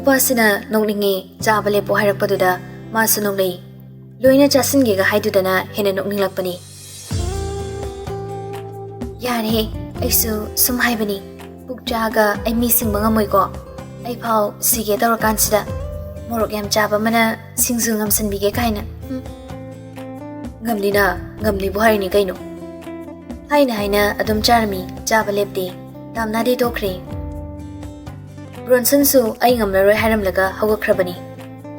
ꯅꯨꯄꯥꯁꯤꯅ ꯅꯣꯛꯅꯤꯡꯉꯤ ꯆꯥꯕ ꯂꯦꯞꯄꯣ ꯍꯥꯏꯔꯛꯄꯗꯨꯗ ꯃꯥꯁꯨ ꯅꯣꯛꯂꯛꯏ ꯂꯣꯏꯅ ꯆꯥꯁꯤꯟꯒꯦꯒ ꯍꯥꯏꯗꯨꯗꯅ ꯍꯦꯟꯅ ꯅꯣꯛꯅꯤꯡꯂꯛꯄꯅꯤ ꯌꯥꯔꯦ ꯑꯩꯁꯨ ꯁꯨꯝ ꯍꯥꯏꯕꯅꯤ ꯄꯨꯛ ꯆꯥꯒ ꯑꯩ ꯃꯤ ꯁꯤꯡꯕ ꯉꯝꯃꯣꯏꯀꯣ ꯑꯩ ꯐꯥꯎ ꯁꯤꯒꯦ ꯇꯧꯔꯀꯥꯟꯁꯤꯗ ꯃꯣꯔꯣꯛ ꯌꯥꯝ ꯆꯥꯕ ꯑꯃꯅ ꯁꯤꯡꯖꯨ ꯉꯝꯁꯟꯕꯤꯒꯦ ꯀꯥꯏꯅ ꯉꯝꯂꯤꯅ ꯉꯝꯂꯤꯕꯨ ꯍꯥꯏꯔꯤꯅꯤ ꯀꯩꯅꯣ ꯍꯥꯏꯅ ꯍꯥꯏꯅ ꯑꯗꯨꯝ ꯆꯥꯔꯝꯃꯤ ꯆꯥꯕ ꯂꯦꯞꯇꯦ ꯇꯥꯝꯅꯥꯗꯤ ꯇꯣꯛꯈ꯭ꯔꯦ ꯕ꯭ꯔꯣꯟꯁꯟꯁꯨ ꯑꯩ ꯉꯝꯂꯔꯣꯏ ꯍꯥꯏꯔꯝꯂꯒ ꯍꯧꯒꯠꯈ꯭ꯔꯕꯅꯤ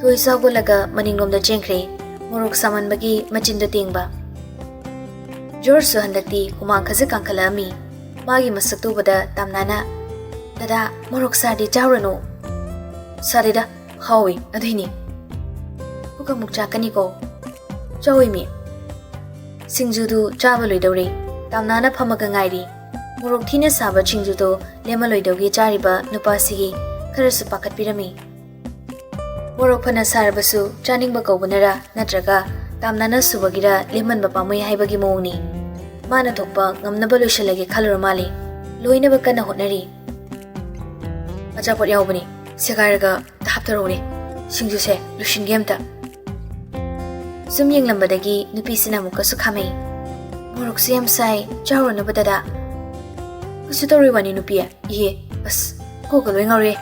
ꯊꯣꯏꯁꯨ ꯍꯧꯒꯠꯂꯒ ꯃꯅꯤꯡꯂꯣꯝꯗ ꯆꯦꯟꯈ꯭ꯔꯦ ꯃꯣꯔꯣꯛ ꯁꯥꯃꯟꯕꯒꯤ ꯃꯆꯤꯟꯗꯣ ꯇꯦꯡꯕ ꯖꯣꯔꯖꯁꯨ ꯍꯟꯗꯛꯇꯤ ꯍꯨꯃꯥꯡ ꯈꯖꯤꯛ ꯀꯥꯡꯈꯠꯂꯛꯑꯝꯃꯤ ꯃꯥꯒꯤ ꯃꯁꯛꯇꯨ ꯎꯕꯗ ꯇꯥꯝꯅꯥꯅ ꯗꯗꯥ ꯃꯣꯔꯣꯛ ꯁꯥꯔꯗꯤ ꯆꯥꯎꯔꯅꯨ ꯁꯥꯗꯦꯗ ꯍꯥꯎꯏ ꯑꯗꯨꯏꯅꯤ ꯄꯨꯛ ꯑꯃꯨꯛ ꯆꯥꯛꯀꯅꯤꯀꯣ ꯆꯥꯎꯏꯃꯤ ꯁꯤꯡꯖꯨꯗꯨ ꯆꯥꯕ ꯂꯣꯏꯗꯧꯔꯦ ꯇꯥꯝꯅꯥꯅ ꯐꯝꯃꯒ ꯉꯥꯏꯔꯤ ꯃꯣꯔꯣꯛ ꯊꯤꯅ ꯁꯥꯕ ꯁꯤꯡꯖꯨꯗꯣ ꯂꯦꯝꯃꯂꯣꯏꯗꯧꯒꯤ ꯆꯥꯔꯤꯕ ꯅꯨꯄꯥꯁꯤꯒꯤ ꯈꯔꯁꯨ ꯄꯥꯈꯠꯄꯤꯔꯝꯃꯤ ꯃꯣꯔꯣꯛ ꯐꯅ ꯁꯥꯔꯕꯁꯨ ꯆꯥꯅꯤꯡꯕ ꯀꯧꯕꯅꯔꯥ ꯅꯠꯇ꯭ꯔꯒ ꯇꯥꯝꯅꯥꯅ ꯁꯨꯕꯒꯤꯔ ꯂꯦꯝꯃꯟꯕ ꯄꯥꯝꯃꯨꯏ ꯍꯥꯏꯕꯒꯤ ꯃꯑꯣꯡꯅꯤ ꯃꯥꯅ ꯊꯣꯛꯄ ꯉꯝꯅꯕ ꯂꯣꯏꯁꯤꯜꯂꯒꯦ ꯈꯜꯂꯨꯔ ꯃꯥꯜꯂꯤ ꯂꯣꯏꯅꯕ ꯀꯟꯅ ꯍꯣꯠꯅꯔꯤ ꯑꯆꯥꯄꯣꯠ ꯌꯥꯎꯕꯅꯤ ꯁꯦꯒꯥꯏꯔꯒ ꯍꯥꯞꯊꯔꯛꯎꯅꯦ ꯁꯤꯡꯖꯨꯁꯦ ꯂꯣꯏꯁꯤꯟꯒꯦ ꯑꯝꯇ ꯁꯨꯝ ꯌꯦꯡꯂꯝꯕꯗꯒꯤ ꯅꯨꯄꯤꯁꯤꯅ ꯑꯃꯨꯛꯀꯁꯨ ꯈꯥꯝꯃꯩ ꯃꯣꯔꯣꯛꯁꯦ ꯌꯥꯝ ꯁꯥꯏ ꯆꯥꯎꯔꯅꯨꯕ ꯗꯗꯥ ꯀꯩꯁꯨ ꯇꯧꯔꯣꯏ ꯋꯥꯅꯤ ꯅꯨꯄꯤ ꯏꯍꯦ ꯑꯁ ꯀꯣꯛꯀ ꯂꯣꯏ ꯉꯥꯎꯔꯦ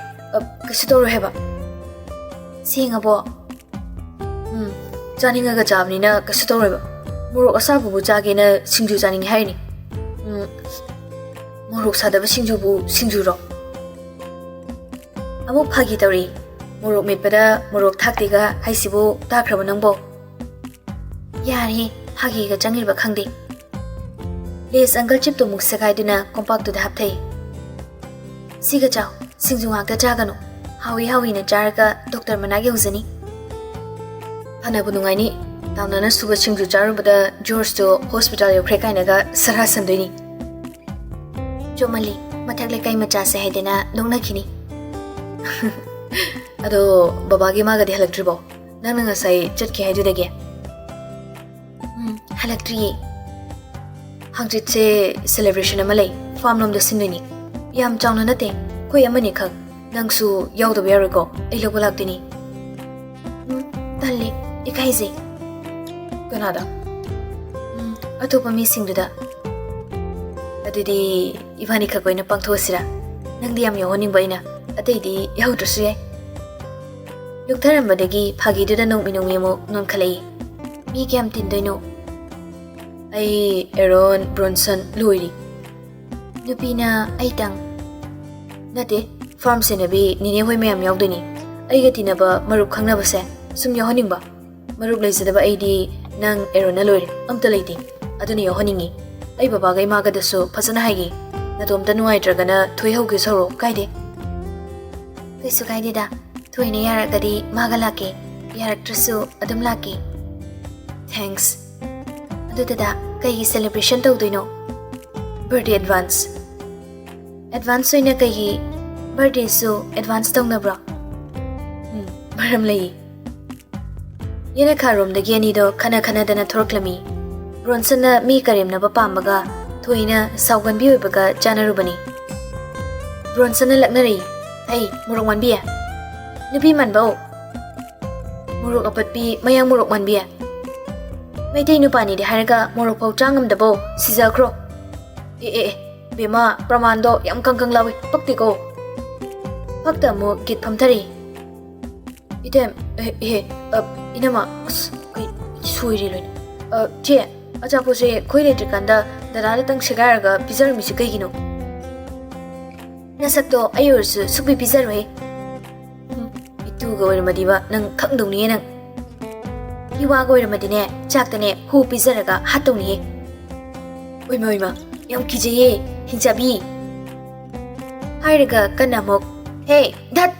ꯀꯩꯁꯨ ꯇꯧꯔꯣꯏ ꯍꯥꯏꯕ ꯁꯦꯡꯉꯕꯣ ꯆꯥꯅꯤꯡꯉꯒ ꯆꯥꯕꯅꯤꯅ ꯀꯩꯁꯨ ꯇꯧꯔꯣꯏꯕ ꯃꯣꯔꯣꯛ ꯑꯁꯥꯕꯕꯨ ꯆꯥꯒꯦꯅ ꯁꯤꯡꯖꯨ ꯆꯥꯅꯤꯡꯉꯦ ꯍꯥꯏꯔꯤꯅꯤ ꯃꯣꯔꯣꯛ ꯁꯥꯗꯕ ꯁꯤꯡꯖꯨꯕꯨ ꯁꯤꯡꯖꯨꯔꯣ ꯑꯃꯨꯛ ꯐꯥꯒꯤ ꯇꯧꯔꯤ ꯃꯣꯔꯣꯛ ꯃꯦꯠꯄꯗ ꯃꯣꯔꯣꯛ ꯊꯥꯛꯇꯦꯒ ꯍꯥꯏꯁꯤꯕꯨ ꯇꯥꯈ꯭ꯔꯕ ꯅꯪꯕꯣ ꯌꯥꯔꯦ ꯐꯥꯒꯤꯒ ꯆꯪꯉꯤꯕ ꯈꯪꯗꯦ ꯂꯦꯁ ꯑꯪꯀꯜ ꯆꯤꯞꯇꯨ ꯑꯃꯨꯛ ꯁꯦꯒꯥꯏꯗꯨꯅ ꯀꯣꯝꯄꯥꯛꯇꯨꯗ ꯍꯥꯞꯊꯩ ꯁꯤꯒ ꯆꯥꯎ ꯁꯤꯡꯖꯨ ꯉꯥꯛꯇ ꯆꯥꯒꯅꯨ ꯍꯥꯎꯏ ꯍꯥꯎꯏꯅ ꯆꯥꯔꯒ ꯗꯣꯛꯇꯔ ꯃꯅꯥꯛ ꯌꯧꯖꯅꯤ ꯐꯅꯕꯨ ꯅꯨꯡꯉꯥꯏꯅꯤ ꯇꯥꯝꯅꯥꯅ ꯁꯨꯕ ꯁꯤꯡꯖꯨ ꯆꯥꯔꯨꯕꯗ ꯖꯣꯔꯖꯇꯣ ꯍꯣꯁꯄꯤꯇꯥꯜ ꯌꯧꯈ꯭ꯔꯦ ꯀꯥꯏꯅꯒ ꯁꯔꯥ ꯁꯟꯗꯣꯏꯅꯤ ꯆꯣꯃꯜꯂꯤ ꯃꯊꯛ ꯂꯩꯀꯥꯏ ꯃꯆꯥꯁꯦ ꯍꯥꯏꯗꯅ ꯅꯣꯛꯅꯈꯤꯅꯤ ꯑꯗꯣ ꯕꯕꯥꯒꯤ ꯃꯥꯒꯗꯤ ꯍꯜꯂꯛꯇ꯭ꯔꯤꯕꯣ ꯅꯪꯅ ꯉꯁꯥꯏ ꯆꯠꯈꯤ ꯍꯥꯏꯗꯨꯗꯒꯤ ꯍꯜꯂꯛꯇ꯭ꯔꯤꯌꯦ ꯍꯪꯆꯤꯠꯁꯦ ꯁꯦꯂꯦꯕ꯭ꯔꯦꯁꯟ ꯑꯃ ꯂꯩ ꯐꯥꯔꯝꯂꯣꯝꯗ ꯁꯤꯟꯗꯣꯏꯅꯤ ꯌꯥꯝ ꯆꯥꯎꯅ ꯅꯠꯇꯦ ꯑꯩꯈꯣꯏ ꯑꯃꯅꯤ ꯈꯛ ꯅꯪꯁꯨ ꯌꯥꯎꯗꯕ ꯌꯥꯔꯣꯏꯀꯣ ꯑꯩ ꯂꯧꯕ ꯂꯥꯛꯇꯣꯏꯅꯤ ꯇꯜꯂꯦ ꯏꯀꯥꯏꯖꯩ ꯀꯅꯥꯗ ꯑꯇꯣꯞꯄ ꯃꯤꯁꯤꯡꯗꯨꯗ ꯑꯗꯨꯗꯤ ꯏꯕꯥꯅꯤ ꯈꯛ ꯑꯣꯏꯅ ꯄꯥꯡꯊꯣꯛꯑꯁꯤꯔꯥ ꯅꯪꯗꯤ ꯌꯥꯝ ꯌꯥꯎꯍꯟꯅꯤꯡꯕ ꯑꯩꯅ ꯑꯇꯩꯗꯤ ꯌꯥꯎꯗ꯭ꯔꯁꯨ ꯌꯥꯏ ꯂꯨꯛꯊꯔꯝꯕꯗꯒꯤ ꯐꯥꯒꯤꯗꯨꯗ ꯅꯣꯡꯃꯤ ꯅꯣꯡꯃꯤ ꯑꯃꯨꯛ ꯅꯣꯟꯈꯠꯂꯛꯏ ꯃꯤ ꯀꯌꯥꯝ ꯇꯤꯟꯗꯣꯏꯅꯣ ꯑꯩ ꯑꯦꯔꯣꯟ ꯕ꯭ꯔꯣꯟꯁꯟ ꯂꯣꯏꯔꯤ ꯅꯨꯄꯤꯅ ꯑꯩꯇꯪ ꯅꯠꯇꯦ ꯐꯥꯔꯝ ꯁꯦꯟꯅꯕꯤ ꯅꯤꯅꯦ ꯍꯣꯏ ꯃꯌꯥꯝ ꯌꯥꯎꯗꯣꯏꯅꯤ ꯑꯩꯒ ꯇꯤꯟꯅꯕ ꯃꯔꯨꯞ ꯈꯪꯅꯕꯁꯦ ꯁꯨꯝ ꯌꯥꯎꯍꯟꯅꯤꯡꯕ ꯃꯔꯨꯞ ꯂꯩꯖꯗꯕ ꯑꯩꯗꯤ ꯅꯪ ꯑꯦꯔꯣꯟꯅ ꯂꯣꯏꯔꯦ ꯑꯝꯇ ꯂꯩꯇꯦ ꯑꯗꯨꯅ ꯌꯥꯎꯍꯟꯅꯤꯡꯉꯤ ꯑꯩ ꯕꯕꯥꯒ ꯏꯃꯥꯒꯗꯁꯨ ꯐꯖꯅ ꯍꯥꯏꯒꯦ ꯅꯇꯣꯝꯇ ꯅꯨꯡꯉꯥꯏꯇ꯭ꯔꯒꯅ ꯊꯣꯏ ꯍꯧꯒꯦ ꯁꯧꯔꯣ ꯀꯥꯏꯗꯦ ꯀꯩꯁꯨ ꯀꯥꯏꯗꯦꯗ ꯊꯣꯏꯅ ꯌꯥꯔꯒꯗꯤ ꯃꯥꯒ ꯂꯥꯛꯀꯦ ꯌꯥꯔꯛꯇ꯭ꯔꯁꯨ ꯑꯗꯨꯝ ꯂꯥꯛꯀꯦ ꯊꯦꯡꯛꯁ ꯑꯗꯨꯗ ꯀꯩꯒꯤ ꯁꯦꯂꯦꯕ꯭ꯔꯦꯁꯟ ꯇꯧꯗꯣꯏꯅꯣ ꯕꯔꯊꯗꯦ ꯑꯦꯗꯚꯥꯟꯁ ꯑꯣꯏꯅ ꯀꯩꯒꯤ ꯕꯔꯊꯗꯦꯁꯨ ꯑꯦꯗꯚꯥꯟꯁ ꯇꯧꯅꯕ꯭ꯔꯣ ꯃꯔꯝ ꯂꯩꯌꯦ ꯌꯦꯅꯈꯥꯔꯣꯝꯗꯒꯤ ꯑꯅꯤꯗꯣ ꯈꯟꯅꯗꯅ ꯊꯣꯔꯛꯂꯝꯃꯤ ꯕ꯭ꯔꯣꯟꯁꯟꯅ ꯃꯤ ꯀꯔꯦꯝꯅꯕ ꯄꯥꯝꯕꯒ ꯊꯣꯏꯅ ꯁꯥꯎꯒꯟꯕꯤ ꯑꯣꯏꯕꯒ ꯆꯥꯅꯔꯨꯕꯅꯤ ꯕ꯭ꯔꯣꯟꯁꯟꯅ ꯂꯛꯅꯔꯛꯏ ꯍꯩ ꯃꯣꯔꯣꯛ ꯃꯥꯟꯕꯤ ꯅꯨꯄꯤ ꯃꯥꯟꯕ ꯃꯣꯔꯣꯛ ꯑꯄꯠꯄꯤ ꯃꯌꯥꯡ ꯃꯣꯔꯣꯛ ꯃꯥꯟꯕꯤ ꯃꯩꯇꯩ ꯅꯨꯄꯥꯅꯤꯗꯤ ꯍꯥꯏꯔꯒ ꯃꯣꯔꯣꯛ ꯐꯥꯎ ꯆꯥꯉꯝꯗꯕꯣ ꯁꯤꯖꯈ꯭ꯔꯣ ꯑꯦ ꯕꯦꯃꯥ ꯄ꯭ꯔꯃꯥꯟꯗꯣ ꯌꯥꯝ ꯀꯪꯀꯪ ꯂꯥꯎꯏ ꯄꯛꯇꯦꯀꯣ ꯐꯛꯇ ꯑꯃꯨꯛ ꯒꯤꯠ ꯐꯝꯊꯔꯤ 이템 이놈아 소일이 loina 제 아자포세 코이레트 간다 나라를 땅 시가르가 비자를 미시 그이기노 나삭도 아이얼스 숙비 비자로 해 이뚜가 오이르마디바 난 캉동니에 난 이와가 오이르마디네 작다네 후 비자르가 핫동니 해 오이마 양 기제예 흰자비 하이르가 까나목 헤이 닷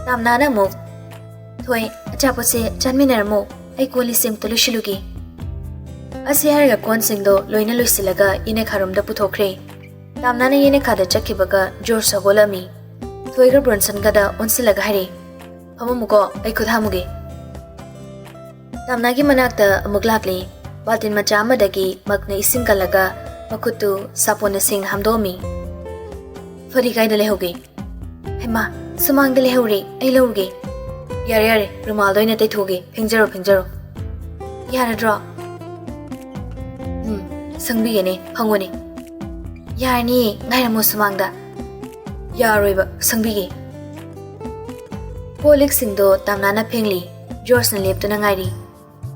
ꯇꯥꯝꯅꯥꯅ ꯑꯃꯨꯛ ꯊꯣꯏ ꯑꯆꯥꯄꯣꯠꯁꯦ ꯆꯥꯟꯃꯤꯟꯅꯔꯝꯃꯣ ꯑꯩ ꯀꯣꯟ ꯂꯤꯁꯤꯡꯇ ꯂꯣꯏꯁꯤꯜꯂꯨꯒꯦ ꯑꯁꯤ ꯍꯥꯏꯔꯒ ꯀꯣꯟꯁꯤꯡꯗꯣ ꯂꯣꯏꯅ ꯂꯣꯏꯁꯤꯜꯂꯒ ꯌꯦꯅꯈꯥꯔꯣꯝꯗ ꯄꯨꯊꯣꯛꯈ꯭ꯔꯦ ꯇꯥꯝꯅꯥꯅ ꯌꯦꯅꯈꯥꯗ ꯆꯠꯈꯤꯕꯒ ꯖꯣꯔꯖ ꯍꯧꯒꯠꯂꯝꯃꯤ ꯊꯣꯏꯒ ꯕ꯭ꯔꯣꯟꯁꯟꯒꯗ ꯑꯣꯟꯁꯤꯜꯂꯒ ꯍꯥꯏꯔꯦ ꯐꯝꯃꯝꯃꯨꯀꯣ ꯑꯩ ꯈꯨꯠ ꯍꯥꯝꯃꯨꯒꯦ ꯇꯥꯝꯅꯥꯒꯤ ꯃꯅꯥꯛꯇ ꯑꯃꯨꯛ ꯂꯥꯛꯂꯤ ꯕꯥꯜꯇꯤꯟ ꯃꯆꯥ ꯑꯃꯗꯒꯤ ꯃꯛꯅ ꯏꯁꯤꯡ ꯀꯜꯂꯒ ꯃꯈꯨꯠꯇꯨ ꯁꯥꯄꯣꯟꯅ ꯁꯦꯡꯅ ꯍꯥꯝꯗꯣꯛꯑꯝꯃꯤ ꯐꯗꯤ ꯀꯥꯏꯗ ꯂꯩꯍꯧꯒꯦ ꯍꯩꯃꯥ Sumang dele hori, ay lauge. Yare yare, rumal doy na tay thoge, pengjaro pengjaro. Yara draw. Sangbi gene, hangone. Yarni, ngai mo sumang da. Yaroi ba, sangbi ge. Polik singdo tamnana pengli, George na lepto na ngairi.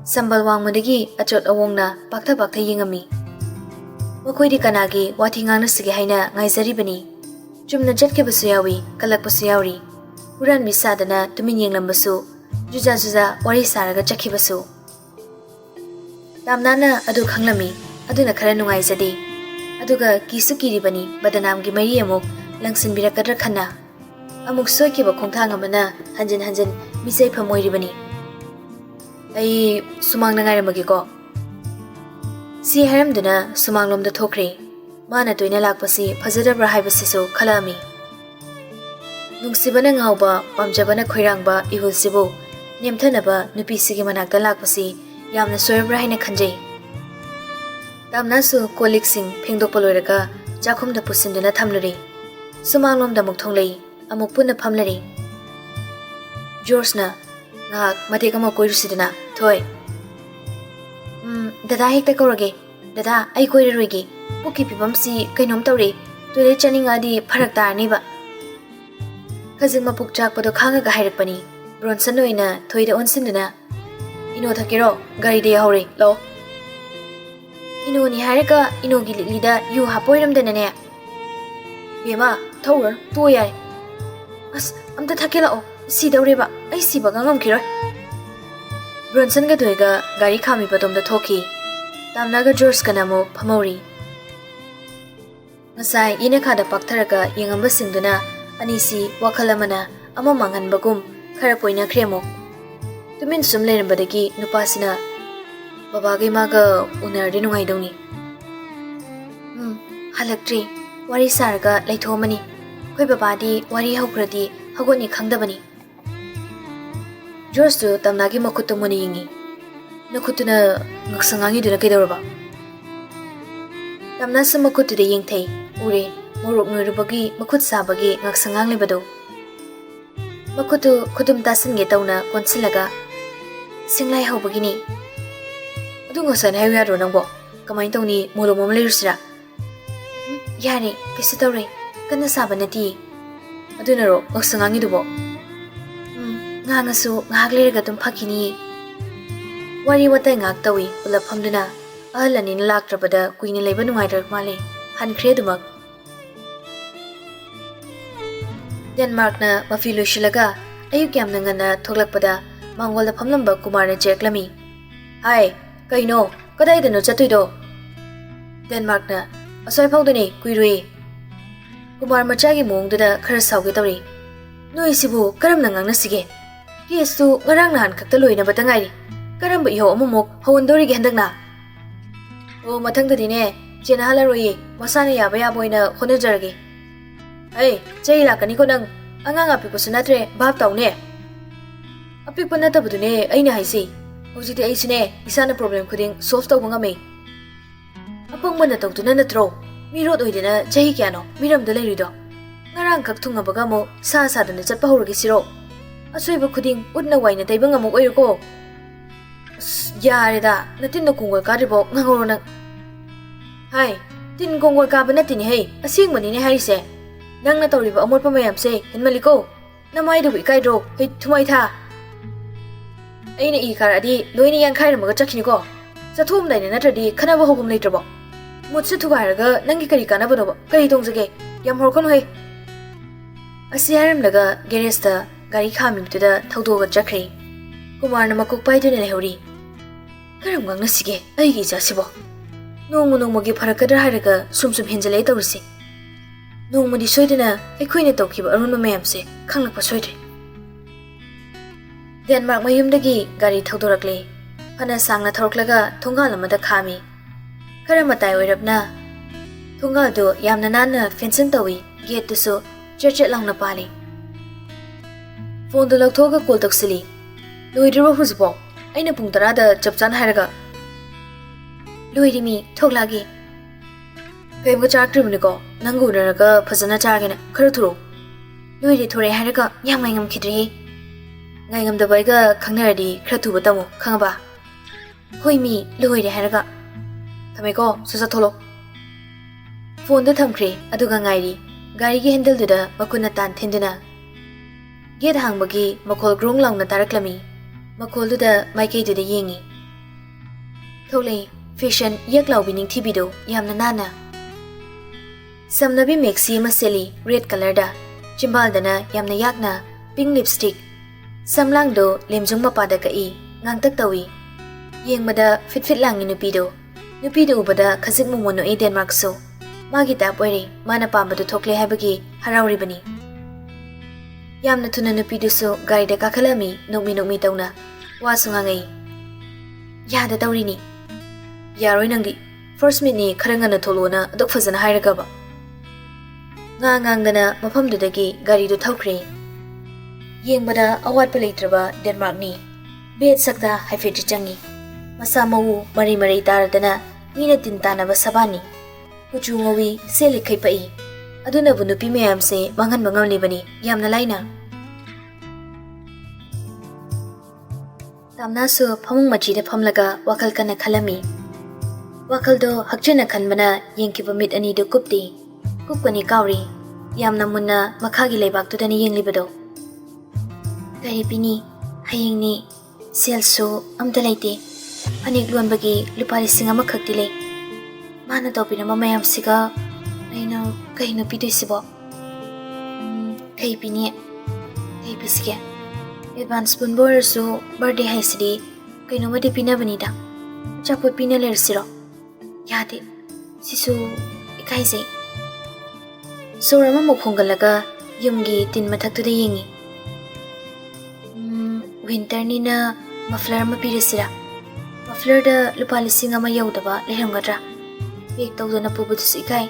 Sambal wang modagi achot awong na bakta yingami. Makoy di kanagi wati ngang na sige haina ngaizari bani. Jumna jet ke basu yawi, kalak basu yawi. Uran misada na tumin yinglam basu, juja wari saraga chakhi basu. Tamnana adu khanglami, adu na khara nungaizadi. Aduga kisu kiri bani, badanam gi mari amuk langsin birakadra khana. Amuk soy ke ba khongthang amana hanjin misai phamoiri bani. Ay sumang na ngairamagi ko. Si haramduna sumang lomda thokre. Mana toina lakpasi phajadabra haibasisu khalami. Nungsibana ngauba pamjabana khoirangba ihulsibu nemthanaba nupisigi manakta lakpasi yamna soyabra haina khanjai. Tamnasu koliksing phengdokpa loiraga chakhumda pusinduna thamlari. Sumang lomda muk thonglei amuk punna phamlari. George na ngak matek ama koirusidana thoi. Dada hekta kaurage. Dada ai koiraroige. Puki pibamsi kainom tawre. Toile chaningadi pharak tarni ba. Kazing mapuk chakpado khangaga hairakpani. Bronson oina thoida onsinduna. Ino thakero gari de hore lo. Ino ni harika ino gi lida yu hapoiramdana ne. Bema thawar to yai. As amta thakela o. Si daure ba ai si ba ngam khiroi. Bronson ga doiga gari khami patomda thoki. Tamnaga George kanamo phamori. Ngasai ina khada paktharaga yengamba singduna anisi wakhalamana ama mangan bagum khara poina khremo. Tumin sum lerambadagi nupasina babage maga unardi nungai dongni. Halaktre wari sarga laithomani. Khoi babadi wari haukradi hagoni khangdabani. George to tamnagi makutu moni yingi. Nakutuna ngaksangangi duna kaidoraba. Tamna sa makutu de yingtay. Ure, morok nurubagi makut sabagi ngaksangang libado. Makutu kudum tasin getauna konsilaga. Singlay haubagini. Adu ngasan hayo yaro nangbo. Kamain tawni molo mamlayusira. Yari, kisi tawre. Kana saba nati. Adu naro ngaksangangi dubo. Ngangasu ngahagliraga tum phakini. Wari watay ngak tawi ulap hamduna. Ahalanin laktrabada kuini leba nungayrak mali. Hankre dumak. Denmark na mafilo shilaga ayuk yam nangana thoglakpada Mangol da phamlamba Kumar na cheklami. Hai, kaino, kadai dano chatuido. Denmark na asoy phawdani kuirui. Kumar machagi mongduda khara sauge tawri. Noi sibu karam na ngangna sige. Kesu ngarang nahan khakta loina batangai. Karamba iho amumok hawandori ge handakna. O mathangdadi ne chena halaroi masana yaba yaboina khonajarage. Hey, chei lakani ko nang angang apik pasunatre bab taune. Apik panatabudune aina haisi. Hojite aisine isana problem khuding solve tawbanga me. Apang mana tawtuna natro. Mirod oidena chei kyano miramda leirido. Ngarang khak thunga baga mo sa dana chatpa horage siro. Asoiba khuding utna waina taibang amuk oirko. Yareda natin na kungol karibo ngangoro nang. Hai, tin kungol ka ba natin hey asing manine harise. Nang na tawriba amot pa mayam se henmaliko. Namay do ikay dro hey tumay tha. Ay na ikar adi loy ni yang kay ramaga chakini ko. Sa thum dai na natradi kanaba hogum later bo. Mutsa thugaraga nangi kari kana ba no kay tong sage yam horkon hey. Asiyaram laga geresta gari khamim tuda thawdo ga chakre. Kumar na makuk pai tu ne lehori. Karam gang na sige ay gi jasibo. Nong magi pharakadra haraga sum henjalai tawrisi. Nong madi soidena aikhoina tawkiba arun mayam se khanglakpa soidre. Denmark mayumdagi gari thawdorakle. Phana sangna thorklaga thongal amada khami. Karamatai oirapna. Thongal do yamna nana fencing tawi gate tusu chet langna pali. Phone do lakthoga call taksili. Loidro huzbo. Aina pung tarada chapchan haraga. Loidimi thoglagi. Kayam ka chakri buniko nangu naraga phasana chagena khara thuro. Loi thore haraga yam ngai ngam khidri. Ngai ngam da bai ga khangnar di khra thu batamu khangaba. Hoi mi loi haraga. Thame ko sa tholo. Phone da thamkhre aduga ngai ri. Gari gi handle da makuna tan thenduna. Gate hangbagi makol grong lang na taraklami. Makol da maikei da yengi. Thole fashion yaklau bining thibido yamna nana. Samnabi maxi maseli red color da. Chimbal dana yamna yakna pink lipstick. Samlang do lemjung mapada ka I ngang tak tawi. Yeng mada fit lang nupido. Nupido ubada khazik mumono e Denmark so. Magi tap oire mana pambado thokle habagi harauri bani. Yamna thuna nupido so gari da kakhalami nokmi tauna. Wasunga ngai. Yada tauri ni. Yaroi nangdi first minute ni kharanga na tholona adok fazana hairaga ba. Ngang dana mafam dudagi gari do thaukhre. Yengbada awat palaitraba Denmark ni. Bed sakda haifeti changi. Masa mau mari taradana mina tintana ba sabani. Kuchu ngawi seli khaipai. Aduna bu nupi mayam se mangan mangam lebani yamna laina. Tamna su phamung machi da phamlaga wakal kana khalami. Wakal do hakchena khanbana yengkiba mit ani do kupti. Kupani kauri. Yamna munna makhagi leibak tudani yenglibado. Kari pini hayeng ni sel so amta laite. Anik luan bagi lupa lising ama khakti le. Mana tau pina mamayam siga aina kahino pido sibo. Kai pini kai pisike. Advance pun bor so birthday hai sidi kaino mati pina banida. Chapot pina ler siro. Yade sisu ikai se. Sorama mokhongalaga yumgi tin mathaktu da yengi. Winter ni na muffler ma pirisira. Muffler da lupa lising ama yaudaba lehamgadra. Pek tawdana pubudu sikai.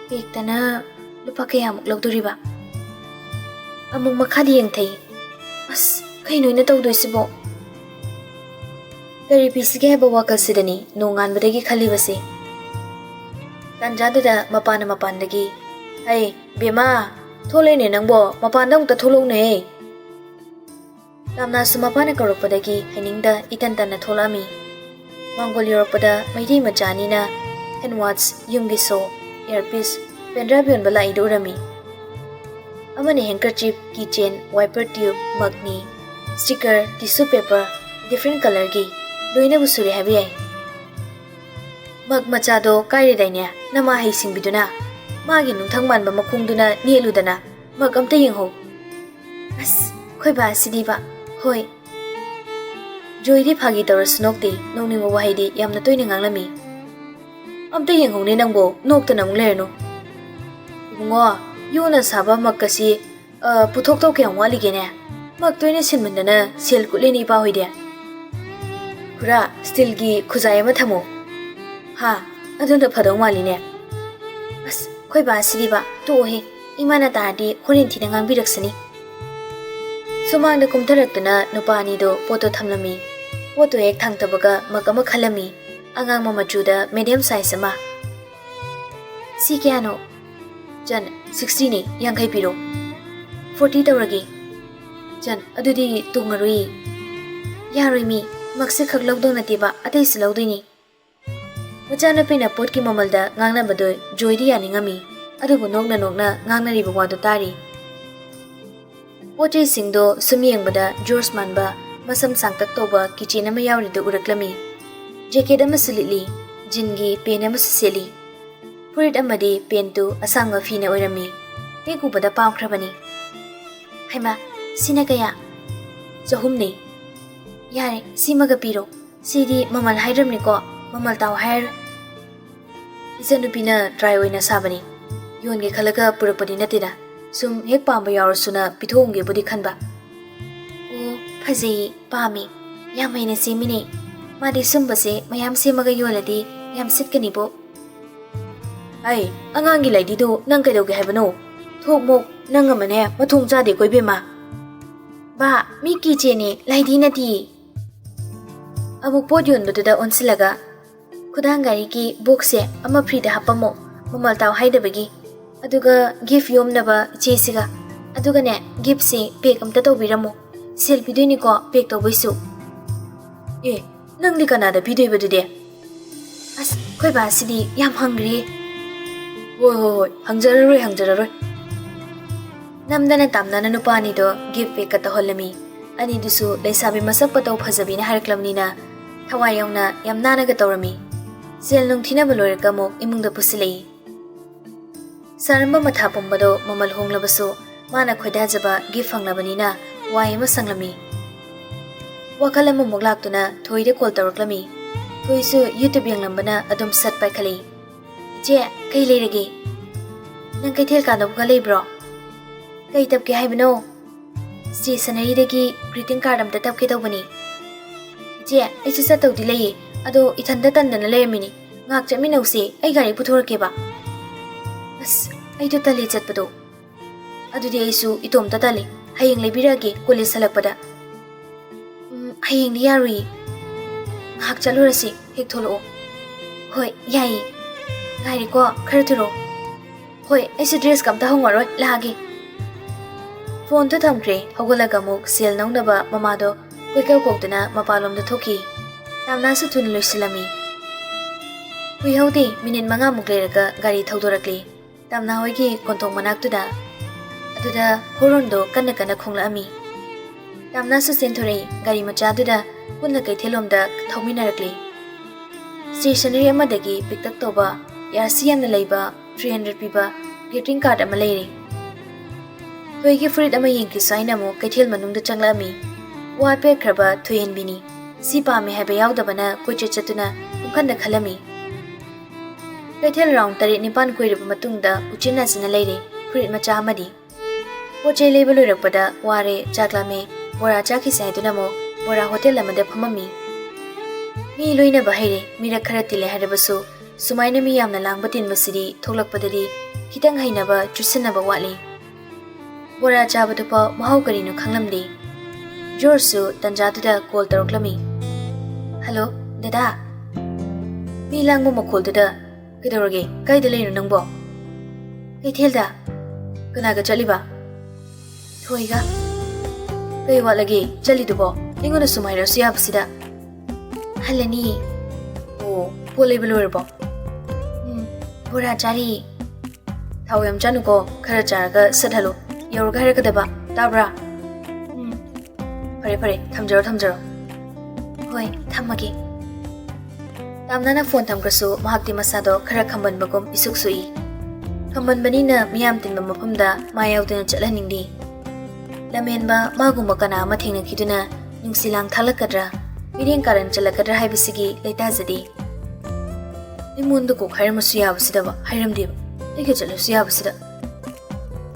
Pek tana lupa kaya amuk lagduriba. Amuk makhadi yang thay. As kaino ina tawdo isibo. Dari pisige ba wakal sidani nungan badagi khalibase. Tanjada mapandagi. Ay, bema, thole ne nangbo mapandang ta tholong ne. Tamna sumapana karopadagi hainingda itantana tholami. Mongol Europada maidi majani na handwatch yumgiso earpiece pendrive yon bala idorami. Amani handkerchief, keychain, wiper tube, magni, sticker, tissue paper, different color gi loina busuri habi ai. Mag machado kaire daina nama haising biduna. Magi nungthang man ba makhungduna nieludana mag amta yengho. As khoi ba sidiba hoi. Joydi phagi tawra snokti nongningo wahidi yamna toina nganglami. Amta yengho ne nangbo nokta namung lerno. Ibungo yona saba makkasi puthok taw kyang wali gene. Mag toina sinmandana sel kuleni pa hoide. Kura steel gi khuzai ma thamo. Ha adunda phadong wali ne. As khoi ba sidiba to he imana tadi khorin thina ngangbiraksani. Sumangda kumtaraktuna nupani do poto thamlami. Poto ek thangtabaga magama khalami. Angang mamachuda medium size ama. Si kyano? Jan 60 ni yangai piro. 40 tawragi. Jan adudi tungarui. Yaroi mi magse khak lawdong natiba atei silawdini. Machana pina pot ki mamalda ngangna badoy joydi yaningami. Adubu nokna ngangna riba wado tari. Poche singdo sumiyengba George manba masam sangtak toba kitchen ama yawrido uraklami. Jacket ama silili, jingi pen ama siseli. Purit amadi pentu asangma fina oirami. Tegubada pamkrabani. Haima, sina kaya? Jahumni. Yare, simaga piro. Sidi mamal hairamni ko, mamal taw hair. Isanupina dry oina sabani. Yonge khalaga purapadi natida. Sum hek pamba yaurasuna pithongge budi khanba. O phaji pami yamaina semini madi sumbase mayam semaga yoladi yam sitkani bo. Ai angangi laidi do nang kaidoge haibano. Thokmok nangamane mathung chade koibema. Ba mi kicheni laidi nati. Amuk podion doda onsilaga khudangari ki boxe ama free da hapamo mamal taw haidabagi. Aduga gift yomnaba chesiga ꯑꯗꯨꯒꯅꯦ ꯒꯤꯐꯁꯦ ꯄꯦꯛ ꯑꯝꯇ ꯇꯧꯕꯤꯔꯝꯃꯣ ꯁꯦꯜ ꯄꯤꯗꯣꯏꯅꯤꯀꯣ ꯄꯦꯛ ꯇꯧꯕꯩꯁꯨ ꯑꯦ ꯅꯪꯗꯤ ꯀꯅꯥꯗ ꯄꯤꯗꯣꯏꯕꯗꯨꯗꯤ ꯑꯁ ꯑꯩꯈꯣꯏ ꯕꯥꯁꯤꯗꯤ ꯌꯥꯝ ꯍꯪꯒ꯭ꯔꯦ ꯍꯣꯏ ꯍꯪꯖꯔꯔꯣꯏ ꯅꯝꯗꯅ ꯇꯥꯝꯅꯅ ꯅꯨꯄꯥ ꯑꯅꯤꯗꯣ ꯒꯤꯐ ꯄꯦꯛꯀ ꯇꯧꯍꯜꯂꯝꯃꯤ ꯑꯅꯤꯗꯨꯁꯨ ꯂꯩꯁꯥꯕꯤ ꯃꯁꯛ ꯄꯇꯧ ꯐꯖꯕꯤꯅ ꯍꯥꯏꯔꯛꯂꯕꯅꯤꯅ ꯊꯋꯥꯏ ꯌꯥꯎꯅ ꯌꯥꯝ ꯅꯥꯟꯅꯒ ꯇꯧꯔꯝꯃꯤ ꯁꯦꯜ ꯅꯨꯡ ꯊꯤꯅꯕ ꯂꯣꯏꯔꯒ ꯑꯃꯨꯛ ꯏꯃꯨꯡꯗ ꯄꯨꯁꯤꯜꯂꯛꯏ ꯁꯥꯔꯝꯕ ꯃꯊꯥ ꯄꯨꯝꯕꯗꯣ ꯃꯃꯜ ꯍꯣꯡꯂꯕꯁꯨ ꯃꯥꯅ ꯈꯣꯏꯗꯥꯖꯕ ꯒꯤꯐ ꯐꯪꯂꯕꯅꯤꯅ ꯋꯥꯏ ꯑꯃ ꯁꯪꯂꯝꯃꯤ ꯋꯥꯈꯜ ꯑꯃꯃꯨꯛ ꯂꯥꯛꯇꯨꯅ ꯊꯣꯏꯗ ꯀꯣꯜ ꯇꯧꯔꯛꯂꯝꯃꯤ ꯊꯣꯏꯁꯨ ꯌꯨꯇ꯭ꯌꯨꯕ ꯌꯦꯡꯂꯝꯕꯅ ꯑꯗꯨꯝ ꯁꯠ ꯄꯥꯏꯈꯠꯂꯤ ꯏꯆꯦ ꯀꯩ ꯂꯩꯔꯒꯦ ꯅꯪ ꯀꯩꯊꯦꯜ ꯀꯥꯗꯧꯕꯒ ꯂꯩꯕ꯭ꯔꯣ ꯀꯩ ꯇꯞꯀꯦ ꯍꯥꯏꯕꯅꯣ ꯁ꯭ꯇꯦꯁꯅꯔꯤꯗꯒꯤ ꯒ꯭ꯔꯤꯇꯤꯡ ꯀꯥꯔꯗ ꯑꯝꯇ ꯇꯞꯀꯦ ꯇꯧꯕꯅꯤ ꯏꯆꯦ ꯑꯩꯁꯨ ꯆꯠꯇꯧꯗꯤ ꯂꯩꯌꯦ ꯑꯗꯣ ꯏꯊꯟꯇ ꯇꯟꯗꯅ ꯂꯩꯔꯝꯃꯤꯅꯤ ꯉꯥꯛ ꯆꯠꯃꯤꯟꯅꯧꯁꯦ ꯑꯩ ꯒꯥꯔꯤ ꯄꯨꯊꯣꯔꯛꯀꯦꯕ ꯑꯁ ꯑꯩꯗꯣ ꯇꯜꯂꯦ ꯆꯠꯄꯗꯣ ꯑꯗꯨꯗꯤ ꯑꯩꯁꯨ ꯏꯇꯣꯝꯇ ꯇꯜꯂꯤ ꯍꯌꯦꯡ ꯂꯩꯕꯤꯔꯛꯑꯒꯦ ꯀꯣꯂꯦꯖ ꯍꯜꯂꯛꯄꯗ ꯍꯌꯦꯡꯗꯤ ꯌꯥꯔꯨꯏ ꯉꯥꯏꯍꯥꯛ ꯆꯠꯂꯨꯔꯁꯤ ꯍꯦꯛ ꯊꯣꯛꯂꯛꯑꯣ ꯍꯣꯏ ꯌꯥꯏꯌꯦ ꯉꯥꯏꯔꯤꯀꯣ ꯈꯔ ꯊꯨꯔꯛꯑꯣ ꯍꯣꯏ ꯑꯩꯁꯨ ꯗ꯭ꯔꯦꯁꯀ ꯑꯝꯇ ꯍꯣꯡꯉꯔꯣꯏ ꯂꯥꯛꯑꯒꯦ ꯐꯣꯟꯗꯣ ꯊꯝꯈ꯭ꯔꯦ ꯍꯧꯒꯠꯂꯒ ꯑꯃꯨꯛ ꯁꯦꯜ ꯅꯧꯅꯕ ꯃꯃꯥꯗꯣ ꯀꯣꯏꯀꯧ ꯀꯧꯗꯨꯅ ꯃꯄꯥꯟꯂꯣꯝꯗ ꯊꯣꯛꯈꯤ ꯇꯥꯝꯅꯥꯁꯨ ꯊꯨꯅ ꯂꯣꯏꯁꯤꯜꯂꯝꯃꯤ ꯀꯨꯏꯍꯧꯗꯦ ꯃꯤꯅꯤꯠ 5ꯃꯨꯛ ꯂꯩꯔꯒ ꯒꯥꯔꯤ ꯊꯧꯗꯣꯔꯛꯂꯤ ꯇꯥꯝꯅꯥ ꯍꯣꯏꯒꯤ ꯀꯣꯟꯊꯣꯡ ꯃꯅꯥꯛꯇꯨꯗ ꯑꯗꯨꯗ ꯍꯣꯔꯣꯟꯗꯣ ꯀꯟꯅ ꯀꯟꯅ ꯈꯣꯡꯂꯛꯑꯝꯃꯤ ꯇꯥꯝꯅꯥꯁꯨ ꯆꯦꯟꯊꯣꯔꯛꯏ ꯒꯥꯔꯤ ꯃꯆꯥꯗꯨꯗ ꯄꯨꯟꯅ ꯀꯩꯊꯦꯜꯂꯣꯝꯗ ꯊꯧꯃꯤꯟꯅꯔꯛꯂꯤ ꯁ꯭ꯇꯦꯁꯅꯔꯤ ꯑꯃꯗꯒꯤ ꯄꯤꯛꯇꯛ ꯇꯧꯕ ꯌꯥꯔꯁꯤ ꯌꯥꯝꯅ ꯂꯩꯕ 300 ꯄꯤꯕ ꯒ꯭ꯔꯤꯇꯤꯡ ꯀꯥꯔꯗ ꯑꯃ ꯂꯩꯔꯤ ꯊꯣꯏꯒꯤ ꯐꯨꯔꯤꯠ ꯑꯃ ꯌꯦꯡꯈꯤꯁꯨ ꯍꯥꯏꯅ ꯑꯃꯨꯛ ꯀꯩꯊꯦꯜ ꯃꯅꯨꯡꯗ ꯆꯪꯂꯛꯑꯝꯃꯤ ꯋꯥ ꯄꯦꯠꯈ꯭ꯔꯕ ꯊꯣꯏꯍꯟꯕꯤꯅꯤ ꯁꯤ ꯄꯥꯝꯃꯦ ꯍꯥꯏꯕ ꯌꯥꯎꯗꯕꯅ ꯀꯣꯏꯆꯠ ꯆꯠꯇꯨꯅ ꯄꯨꯡꯈꯟꯗ ꯈꯜꯂꯝꯃꯤ ꯀꯩꯊꯦꯜ ꯔꯥꯎꯟ 7-9 ꯀꯣꯏꯔꯕ ꯃꯇꯨꯡꯗ ꯎꯆꯤꯟ ꯅꯥꯆꯤꯟꯅ ꯂꯩꯔꯦ ꯐꯨꯔꯤꯠ ꯃꯆꯥ ꯑꯃꯗꯤ ꯄꯣꯠ ꯆꯩ ꯂꯩꯕ ꯂꯣꯏꯔꯛꯄꯗ ꯋꯥꯔꯦ ꯆꯥꯛ ꯂꯥꯝꯃꯦ ꯕꯣꯔꯥ ꯆꯥꯈꯤꯁꯦ ꯍꯥꯏꯗꯨꯅ ꯑꯃꯨꯛ ꯕꯣꯔꯥ ꯍꯣꯇꯦꯜ ꯑꯃꯗ ꯐꯝꯃꯝꯃꯤ ꯃꯤ ꯂꯣꯏꯅꯕ ꯍꯩꯔꯦ ꯃꯤꯔꯛ ꯈꯔ ꯇꯤꯜꯂꯦ ꯍꯥꯏꯔꯕꯁꯨ ꯁꯨꯃꯥꯏꯅ ꯃꯤ ꯌꯥꯝꯅ ꯂꯥꯡꯕ ꯇꯤꯟꯕꯁꯤꯗꯤ ꯊꯣꯛꯂꯛꯄꯗꯗꯤ ꯈꯤꯇꯪ ꯍꯩꯅꯕ ꯆꯨꯁꯤꯟꯅꯕ ꯋꯥꯠꯂꯤ ꯕꯣꯔꯥ ꯆꯥꯕꯗꯨꯐꯥꯎ ꯃꯍꯥꯎ ꯀꯔꯤꯅꯣ ꯈꯪꯂꯝꯗꯦ ꯖꯣꯔꯖꯁꯨ ꯇꯟꯖꯥꯗꯨꯗ ꯀꯣꯜ ꯇꯧꯔꯛꯂꯝꯃꯤ ꯍꯜꯂꯣ ꯗꯗꯥ ꯃꯤ ꯂꯥꯡꯕ ꯃꯈꯣꯜꯗꯨꯗ ꯀꯩꯗꯧꯔꯒꯦ ꯀꯥꯏꯗ ꯂꯩꯔꯤꯅꯣ ꯅꯪꯕꯣ ꯀꯩꯊꯦꯜꯗ ꯀꯅꯥꯒ ꯆꯠꯂꯤꯕ ꯊꯣꯏꯒ ꯀꯩ ꯋꯥꯠꯂꯒꯦ ꯆꯠꯂꯤꯗꯨꯕꯣ ꯑꯩꯉꯣꯟꯗ ꯁꯨꯝ ꯍꯥꯏꯔꯁꯨ ꯌꯥꯕꯁꯤꯗ ꯍꯜꯂꯅꯤ ꯑꯣ ꯄꯣꯠ ꯂꯩꯕ ꯂꯣꯏꯔꯕꯣ ꯕꯣꯔꯥ ꯆꯥꯔꯤ ꯊꯥꯎ ꯌꯥꯝ ꯆꯥꯅꯨꯀꯣ ꯈꯔ ꯆꯥꯔꯒ ꯁꯠꯍꯜꯂꯣ ꯌꯧꯔꯒ ꯍꯥꯏꯔꯛꯀꯗꯕ ꯇꯥꯕ꯭ꯔꯥ ꯐꯔꯦ ꯊꯝꯖꯔꯣ ꯍꯣꯏ ꯊꯝꯃꯒꯦ ꯇꯥꯝꯅꯥꯅ ꯐꯣꯟ ꯊꯝꯈ꯭ꯔꯁꯨ ꯃꯍꯥꯛꯇꯤ ꯃꯁꯥꯗꯣ ꯈꯔ ꯈꯝꯕꯟꯕꯒꯨꯝ ꯏꯁꯨꯛ ꯁꯨꯛꯏ ꯈꯝꯕꯟꯕꯅꯤꯅ ꯃꯤꯌꯥꯝ ꯇꯤꯟꯕ ꯃꯐꯝꯗ ꯃꯥ ꯌꯥꯎꯗꯅ ꯆꯠꯍꯟꯅꯤꯡꯗꯦ ꯂꯝꯍꯦꯟꯕ ꯃꯥꯒꯨꯝꯕ ꯀꯅꯥ ꯑꯃ ꯊꯦꯡꯅꯈꯤꯗꯨꯅ ꯅꯨꯡꯁꯤꯂꯥꯡ ꯊꯥꯛꯂꯛꯀꯗ꯭ꯔꯥ ꯃꯤꯔꯦꯡ ꯀꯥꯔꯟ ꯆꯠꯂꯛꯀꯗ꯭ꯔꯥ ꯍꯥꯏꯕꯁꯤꯒꯤ ꯂꯩꯇꯥꯖꯗꯦ ꯑꯩꯉꯣꯟꯗ ꯀꯣꯛ ꯍꯥꯏꯔꯝꯃꯁꯨ ꯌꯥꯕꯁꯤꯗꯕ ꯍꯥꯏꯔꯝꯗꯦꯕ ꯑꯩꯒ ꯆꯠꯂꯁꯨ ꯌꯥꯕꯁꯤꯗ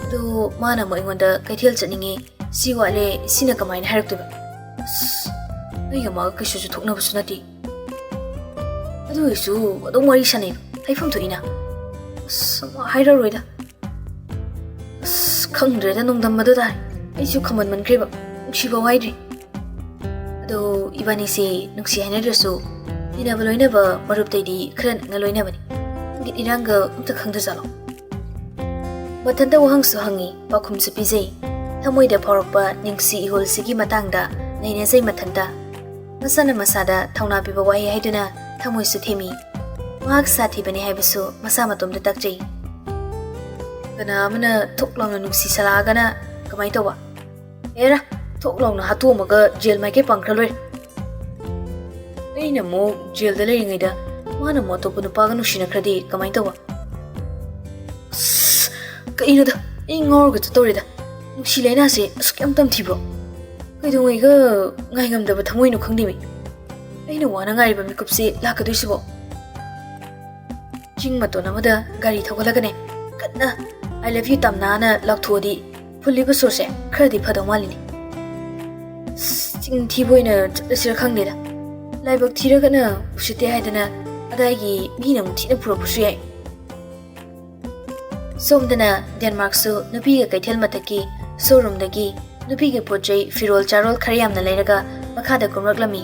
ꯑꯗꯣ ꯃꯥꯅ ꯑꯃꯨꯛ ꯑꯩꯉꯣꯟꯗ ꯀꯩꯊꯦꯜ ꯆꯠꯅꯤꯡꯉꯦ ꯁꯤ ꯋꯥꯠꯂꯦ ꯁꯤꯅ ꯀꯃꯥꯏꯅ ꯍꯥꯏꯔꯛꯇꯣꯏꯕ ꯑꯁ ꯑꯩꯒ ꯃꯥꯒ ꯀꯩꯁꯨꯁꯨ ꯊꯣꯛꯅꯕꯁꯨ ꯅꯠꯇꯦ ꯑꯗꯨ ꯑꯣꯏꯔꯁꯨ ꯑꯗꯨꯝ ꯋꯥꯔꯤ ꯁꯥꯟꯅꯩꯕ ꯍꯥꯏꯐꯝ ꯊꯣꯛꯏꯅ ꯑꯁ ꯍꯥꯏꯔꯔꯣꯏꯗ ꯑꯁ ꯈꯪꯗ꯭ꯔꯦꯗ ꯅꯣꯡꯗꯝꯕꯗꯣ ꯇꯥꯔꯦ ꯑꯩꯁꯨ ꯈꯝꯕꯟꯃꯟꯈ꯭ꯔꯦꯕ ꯅꯨꯡꯁꯤꯕ ꯋꯥꯏꯗ꯭ꯔꯤ ꯑꯗꯣ ꯏꯕꯥꯅꯤꯁꯦ ꯅꯨꯡꯁꯤ ꯍꯥꯏꯅꯗ꯭ꯔꯁꯨ ꯇꯤꯟꯅꯕ ꯂꯣꯏꯅꯕ ꯃꯔꯨꯞꯇꯩꯗꯤ ꯈꯔ ꯅꯛꯅ ꯂꯣꯏꯅꯕꯅꯤ ꯏꯪꯒꯤꯠ ꯏꯔꯥꯡꯒ ꯑꯝꯇ ꯈꯪꯗꯖꯥꯠꯂꯣ ꯃꯊꯟꯇ ꯋꯥꯍꯪꯁꯨ ꯍꯪꯉꯤ ꯄꯥꯎꯈꯨꯝꯁꯨ ꯄꯤꯖꯩ ꯊꯃꯣꯏꯗ ꯐꯥꯎꯔꯛꯄ ꯅꯤꯡꯁꯤ ꯏꯍꯨꯜꯁꯤꯒꯤ ꯃꯇꯥꯡꯗ ꯅꯩꯅꯖꯩ ꯃꯊꯟꯇ ꯃꯁꯥꯅ ꯃꯁꯥꯗ ꯊꯧꯅꯥ ꯄꯤꯕ ꯋꯥꯍꯩ ꯍꯥꯏꯗꯨꯅ ꯊꯃꯣꯏꯁꯨ ꯊꯦꯝꯃꯤ ꯃꯍꯥꯛ ꯁꯥꯊꯤꯕꯅꯤ ꯍꯥꯏꯕꯁꯨ ꯃꯁꯥ ꯃꯇꯣꯝꯗ ꯇꯥꯛꯆꯩ ꯀꯅꯥ ꯑꯃꯅ ꯊꯣꯛ ꯂꯥꯎꯅ ꯅꯨꯡꯁꯤ ꯁꯂꯥꯛꯑꯒꯅ ꯀꯃꯥꯏꯅ ꯇꯧꯕ ꯑꯦꯔꯥ ꯊꯣꯛ ꯂꯥꯎꯅ ꯍꯥꯠꯇꯣꯛꯑꯝꯃꯒ ꯖꯦꯜ ꯃꯥꯏꯀꯩ ꯄꯥꯡꯈ꯭ꯔ ꯂꯣꯏꯔꯦ ꯑꯩꯅ ꯑꯃꯨꯛ ꯖꯦꯜꯗ ꯂꯩꯔꯤꯉꯩꯗ ꯃꯥꯅ ꯑꯃꯨꯛ ꯑꯇꯣꯞꯄ ꯅꯨꯄꯥꯒ ꯅꯨꯡꯁꯤꯅꯈ꯭ꯔꯗꯤ ꯀꯃꯥꯏꯅ ꯇꯧꯕ ꯑꯁ ꯀꯩꯅꯣꯗ ꯑꯩ ꯉꯥꯎꯔꯒ ꯆꯠꯇꯧꯔꯦꯗ ꯅꯨꯡꯁꯤ ꯂꯩꯅꯥꯁꯦ ꯑꯁꯨꯛ ꯌꯥꯝ ꯇꯝꯊꯤꯕ꯭ꯔꯣ ꯀꯩꯗꯧꯉꯩꯒ ꯉꯥꯏꯉꯝꯗꯕ ꯊꯃꯣꯏꯅꯣ ꯈꯪꯗꯦꯃꯤ ꯑꯩꯅ ꯋꯥꯅ ꯉꯥꯏꯔꯤꯕ ꯃꯤꯀꯨꯞꯁꯦ ꯂꯥꯛꯀꯗꯣꯏꯁꯤꯕꯣ ꯆꯤꯡ ꯃꯇꯣꯟ ꯑꯃꯗ ꯒꯥꯔꯤ ꯊꯧꯒꯠꯂꯒꯅꯦ ꯀꯟꯅ ꯑꯥꯏ ꯂꯚ ꯌꯨ ꯇꯝꯅꯥꯅ ꯂꯥꯎꯊꯣꯛꯑꯗꯤ ꯐꯨꯜꯂꯤꯕ ꯁꯣꯔꯁꯦ ꯈꯔꯗꯤ ꯐꯗꯧ ꯃꯥꯜꯂꯤꯅꯦ ꯆꯤꯡ ꯊꯤꯕ ꯑꯣꯏꯅ ꯆꯠꯂꯁꯤꯔ ꯈꯪꯗꯦꯗ ꯂꯥꯏꯕꯛ ꯊꯤꯔꯒꯅ ꯎꯁꯤꯠꯇꯦ ꯍꯥꯏꯗꯅ ꯑꯗꯥꯏꯒꯤ ꯃꯤꯅ ꯑꯃꯨꯛ ꯊꯤꯅ ꯄꯨꯔꯛꯄꯁꯨ ꯌꯥꯏ ꯁꯣꯝꯗꯅ ꯗꯦꯟꯃꯥꯔꯛꯁꯨ ꯅꯨꯄꯤꯒ ꯀꯩꯊꯦꯜ ꯃꯊꯛꯀꯤ ꯁꯣꯔꯨꯝꯗꯒꯤ ꯅꯨꯄꯤꯒꯤ ꯄꯣꯠꯆꯩ ꯐꯤꯔꯣꯜ ꯆꯥꯔꯣꯜ ꯈꯔ ꯌꯥꯝꯅ ꯂꯩꯔꯒ ꯃꯈꯥꯗ ꯀꯨꯝꯔꯛꯂꯝꯃꯤ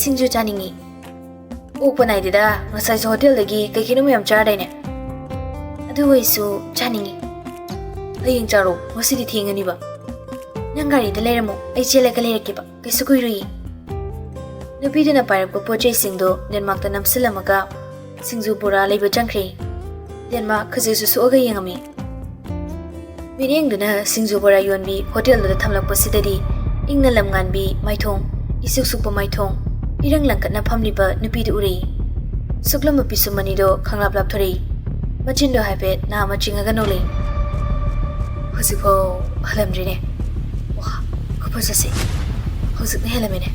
ꯁꯤꯡꯖꯨ ꯆꯥꯅꯤꯡꯉꯤ ꯑꯣꯛꯄ ꯅꯥꯏꯗꯦꯗ ꯉꯁꯥꯏꯁꯨ ꯍꯣꯇꯦꯜꯗꯒꯤ ꯀꯩꯀꯩꯅꯣ ꯃꯌꯥꯝ ꯆꯥꯔꯗꯥꯏꯅꯦ ꯑꯗꯨ ꯑꯣꯏꯁꯨ ꯆꯥꯅꯤꯡꯉꯤ Hayeng charo, ngasidi thengani ba. Nang gari da leiramo, ai chelaga leirake ba. Kaisu kuirui. Nupiduna pairapka pochai singdo Denmark ta namsilamaga singju bora leiba changkhre. Denmark khajisu suaga yengami. Minengduna singju bora yonbi hotel da thamlakpa sidadi ingna lamnganbi maithong isuk sukpa maithong irang langkatna phamliba nupidu uri. Suklama pisumani do khanglap lap thori. Machindo haibet na machingaga nole. Hozikho halamdrine. Wah, khupasase. Hozikne helamine.